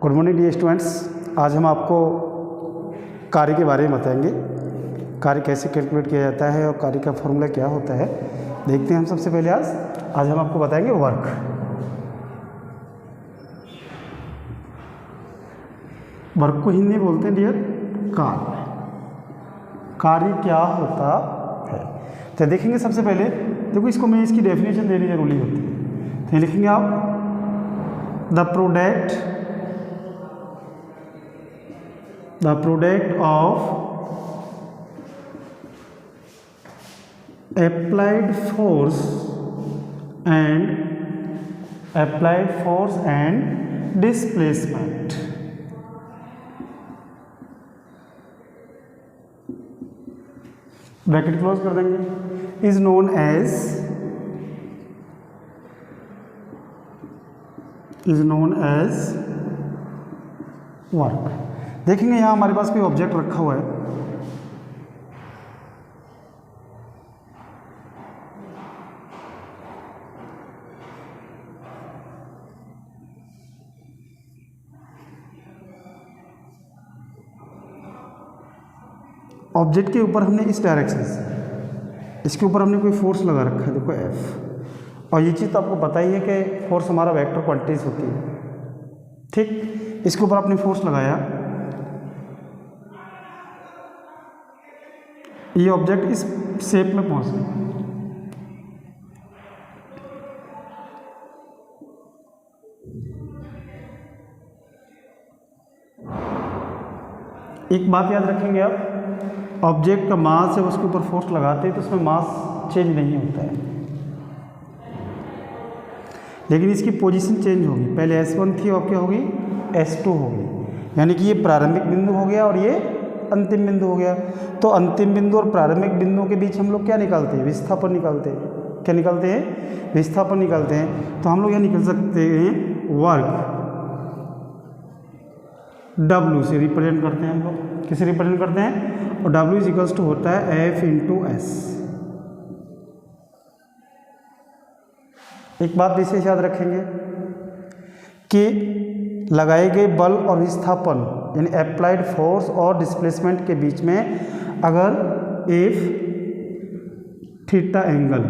Good morning dear students. आज हम आपको कार्य के बारे में बताएंगे। कार्य कैसे कैलकुलेट किया जाता है और कार्य का फॉर्मूला क्या होता है, देखते हैं हम। सबसे पहले आज हम आपको बताएंगे वर्क। वर्क को हिंदी में बोलते हैं डियर कार्य। कार्य क्या होता है तो देखेंगे। सबसे पहले देखो, इसको मैं इसकी डेफिनेशन देनी जरूरी होती है। तो लिखेंगे आप the product of applied force and displacement। Bracket close कर देंगे। Is known as work. देखेंगे यहाँ हमारे पास कोई ऑब्जेक्ट रखा हुआ है। ऑब्जेक्ट के ऊपर हमने इस डायरेक्शन से, इसके ऊपर हमने कोई फोर्स लगा रखा है, देखो F। और ये चीज़ तो आपको पता ही है कि फोर्स हमारा वेक्टर क्वांटिटीज होती है, ठीक। इसके ऊपर आपने फोर्स लगाया, ये ऑब्जेक्ट इस शेप में पहुंच गया। एक बात याद रखेंगे आप, ऑब्जेक्ट का मास है, उसके ऊपर फोर्स लगाते हैं तो उसमें मास चेंज नहीं होता है, लेकिन इसकी पोजीशन चेंज होगी। पहले S1 थी और क्या होगी, S2 होगी। यानी कि ये प्रारंभिक बिंदु हो गया और ये अंतिम बिंदु हो गया। तो अंतिम बिंदु और प्रारंभिक बिंदुओं के बीच हम लोग क्या निकालते हैं, विस्थापन निकालते हैं। क्या निकालते हैं, विस्थापन निकालते हैं। तो हम लोग यहाँ निकल सकते हैं वर्क W से रिप्रेजेंट करते हैं हम लोग। किसे रिप्रेजेंट करते हैं, और W इज इक्वल्स टू होता है F इंटू S। एक बात विशेष याद रखेंगे कि लगाए गए बल और विस्थापन यानी अप्लाइड फोर्स और डिस्प्लेसमेंट के बीच में अगर F theta angle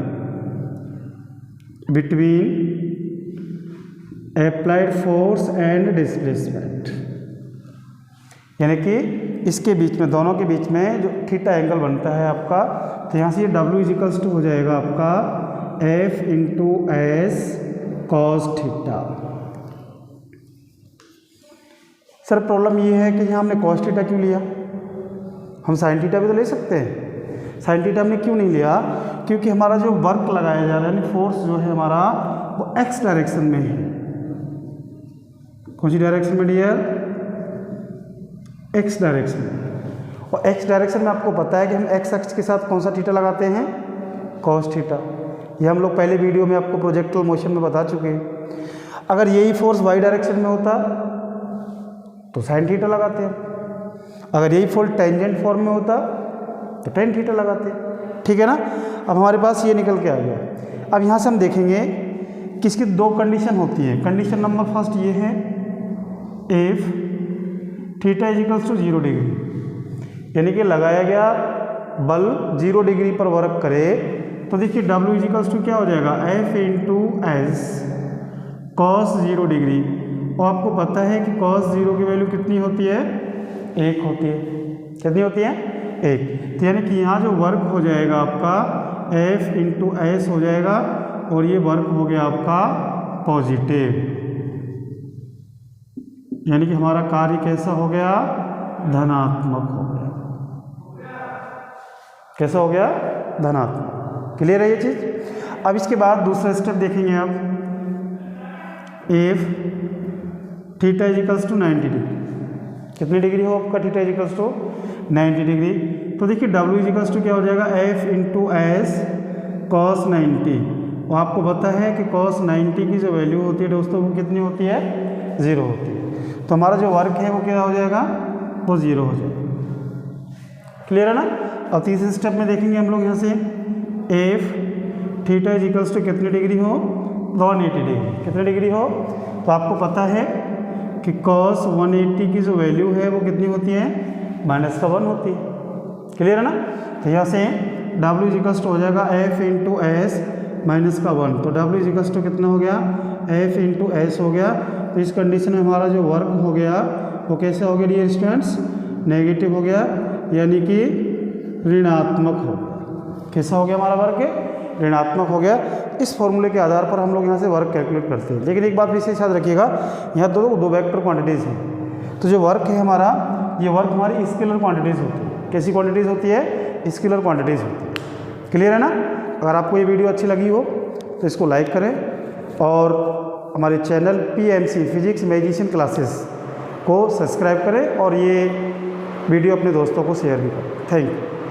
between applied force and displacement, यानी कि इसके बीच में, दोनों के बीच में जो थीटा एंगल बनता है आपका, तो यहाँ से ये W इज इक्वल्स टू हो जाएगा आपका F into S cos theta. Sir problem ये है कि यहाँ हमने कॉस थीटा क्यों लिया, हम साइन थीटा भी तो ले सकते हैं। साइन थीटा हमने क्यों नहीं लिया, क्योंकि हमारा जो वर्क लगाया जा रहा है, यानी फोर्स जो है हमारा, वो एक्स डायरेक्शन में है। कौन सी डायरेक्शन में डियर, एक्स डायरेक्शन में। और एक्स डायरेक्शन में आपको पता है कि हम एक्स अक्ष के साथ कौन सा थीटा लगाते हैं, कॉस थीटा। ये हम लोग पहले वीडियो में आपको प्रोजेक्टल मोशन में बता चुके हैं। अगर यही फोर्स वाई डायरेक्शन में होता तो साइन थीटा लगाते हैं, अगर यही फोर्स टेंजेंट फॉर्म में होता तो टेन थीटा लगाते हैं, ठीक है ना। अब हमारे पास ये निकल के आ गया। अब यहाँ से हम देखेंगे कि इसकी दो कंडीशन होती है। कंडीशन नंबर फर्स्ट ये है, if theta is equals to 0 degree, यानी कि लगाया गया बल 0 डिग्री पर वर्क करे, तो देखिए W इज इक्वल्स टू क्या हो जाएगा, F into S cos 0 degree. और आपको पता है कि कॉस 0 की वैल्यू कितनी होती है, 1 होती है। कितनी होती है, 1। तो यानी कि यहाँ जो वर्क हो जाएगा आपका F इंटू एस हो जाएगा, और ये वर्क हो गया आपका पॉजिटिव। यानी कि हमारा कार्य कैसा हो गया, धनात्मक हो गया। कैसा हो गया, धनात्मक। क्लियर है ये चीज। अब इसके बाद दूसरा स्टेप देखेंगे आप, if theta is equals to 90 degree. कितनी डिग्री हो आपका, theta is equals to 90 degree. तो देखिए W इज इक्वल्स टू क्या हो जाएगा, F इंटू एस कॉस 90। और आपको पता है कि कॉस 90 की जो वैल्यू होती है दोस्तों, वो कितनी होती है, 0 होती है। तो हमारा जो वर्क है वो क्या हो जाएगा, वो 0 हो जाएगा। क्लियर है ना। और तीसरे स्टेप में देखेंगे हम लोग यहाँ से, if theta is equals to कितनी डिग्री हो, 180 डिग्री। कितनी डिग्री हो, तो आपको पता है कि cos 180 की जो वैल्यू है वो कितनी होती है, -1 होती है। क्लियर है ना। तो यहाँ से W इजिकल्स टू हो जाएगा F इंटू एस -1, तो W इजिकल्स टू कितना हो गया, F इंटू एस हो गया। तो इस कंडीशन में हमारा जो वर्क हो गया वो कैसे हो गया डियर स्टूडेंट्स, नेगेटिव हो गया, यानी कि ऋणात्मक हो गया। कैसा हो गया हमारा वर्क, ऋणात्मक हो गया। इस फॉर्मूले के आधार पर हम लोग यहाँ से वर्क कैलकुलेट करते हैं। लेकिन एक बात विशेष याद रखिएगा, यहाँ दो वेक्टर क्वांटिटीज़ हैं, तो जो वर्क है हमारा, ये वर्क हमारी स्केलर क्वांटिटीज़ होती है। कैसी क्वांटिटीज़ होती है, स्केलर क्वांटिटीज़ होती है। क्लियर है ना। अगर आपको ये वीडियो अच्छी लगी हो तो इसको लाइक करें और हमारे channel PMC physics magician classes को सब्सक्राइब करें और ये वीडियो अपने दोस्तों को शेयर भी करें। Thank you.